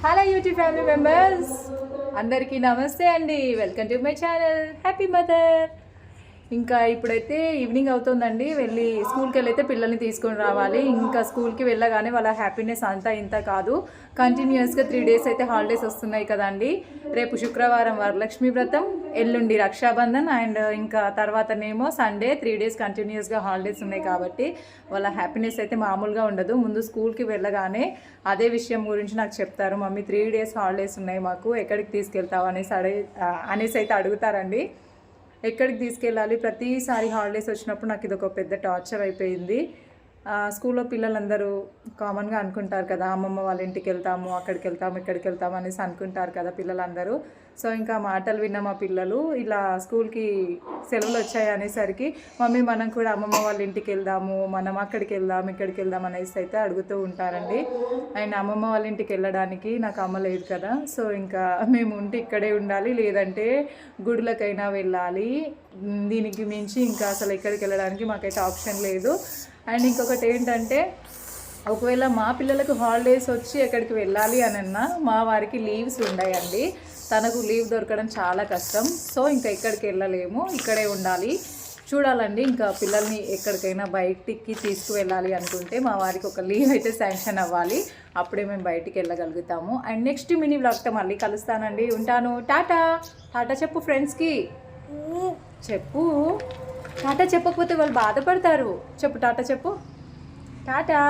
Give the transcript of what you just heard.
Hello YouTube family members, అందరికీ నమస్తే అండి. Welcome to my channel happy mother. ఇంకా ఇప్పుడైతే ఈవినింగ్ అవుతుందండి. వెళ్ళి స్కూల్కి వెళ్ళైతే పిల్లల్ని తీసుకొని రావాలి. ఇంకా స్కూల్కి వెళ్ళగానే వాళ్ళ హ్యాపీనెస్ అంతా ఇంత కాదు. కంటిన్యూస్గా 3 days అయితే హాలిడేస్ వస్తున్నాయి కదండి. రేపు శుక్రవారం వరలక్ష్మి వ్రతం, ఎల్లుండి రక్షాబంధన్ అండ్ ఇంకా తర్వాతనేమో సండే. 3 days కంటిన్యూస్గా హాలిడేస్ ఉన్నాయి కాబట్టి వాళ్ళ హ్యాపీనెస్ అయితే మామూలుగా ఉండదు. ముందు స్కూల్కి వెళ్ళగానే అదే విషయం గురించి నాకు చెప్తారు. మమ్మీ 3 days హాలిడేస్ ఉన్నాయి, మాకు ఎక్కడికి తీసుకెళ్తావు అనేసి అయితే అడుగుతారండి. ఎక్కడికి తీసుకెళ్ళాలి, ప్రతిసారి హాలిడేస్ వచ్చినప్పుడు నాకు ఇది ఒక పెద్ద టార్చర్ అయిపోయింది. స్కూల్లో పిల్లలందరూ కామన్గా అనుకుంటారు కదా, అమ్మమ్మ వాళ్ళ ఇంటికి వెళ్తాము, అక్కడికి వెళ్తాము, ఇక్కడికి వెళ్తాము అనేసి అనుకుంటారు కదా పిల్లలందరూ. సో ఇంకా మాటలు విన్న మా పిల్లలు ఇలా స్కూల్కి సెలవులు వచ్చాయి అనేసరికి మమ్మీ మనం కూడా అమ్మమ్మ వాళ్ళ ఇంటికి వెళ్దాము, మనం అక్కడికి వెళ్దాం, ఇక్కడికి వెళ్దాం అనేసి అయితే అడుగుతూ ఉంటారండి. అండ్ అమ్మమ్మ వాళ్ళ ఇంటికి వెళ్ళడానికి నాకు అమ్మ లేదు కదా, సో ఇంకా మేము ఉంటే ఇక్కడే ఉండాలి, లేదంటే గుడులకైనా వెళ్ళాలి. దీనికి మించి ఇంకా అసలు ఎక్కడికి వెళ్ళడానికి మాకైతే ఆప్షన్ లేదు. అండ్ ఇంకొకటి ఏంటంటే, ఒకవేళ మా పిల్లలకు హాలిడేస్ వచ్చి ఎక్కడికి వెళ్ళాలి అనన్నా మా వారికి లీవ్స్ ఉన్నాయండి. తనకు లీవ్ దొరకడం చాలా కష్టం. సో ఇంకా ఎక్కడికి వెళ్ళలేము, ఇక్కడే ఉండాలి. చూడాలండి, ఇంకా పిల్లల్ని ఎక్కడికైనా బయటికి తీసుకువెళ్ళాలి అనుకుంటే మా వారికి ఒక లీవ్ అయితే శాంక్షన్ అవ్వాలి. అప్పుడే మేము బయటికి వెళ్ళగలుగుతాము. అండ్ నెక్స్ట్ మినీ వ్లాగ్తో మళ్ళీ కలుస్తానండి. ఉంటాను. టాటా. టాటా చెప్పు ఫ్రెండ్స్కి. చెప్పు. టాటా చెప్పకపోతే వాళ్ళు బాధపడతారు. చెప్పు టాటా చెప్పు. టాటా.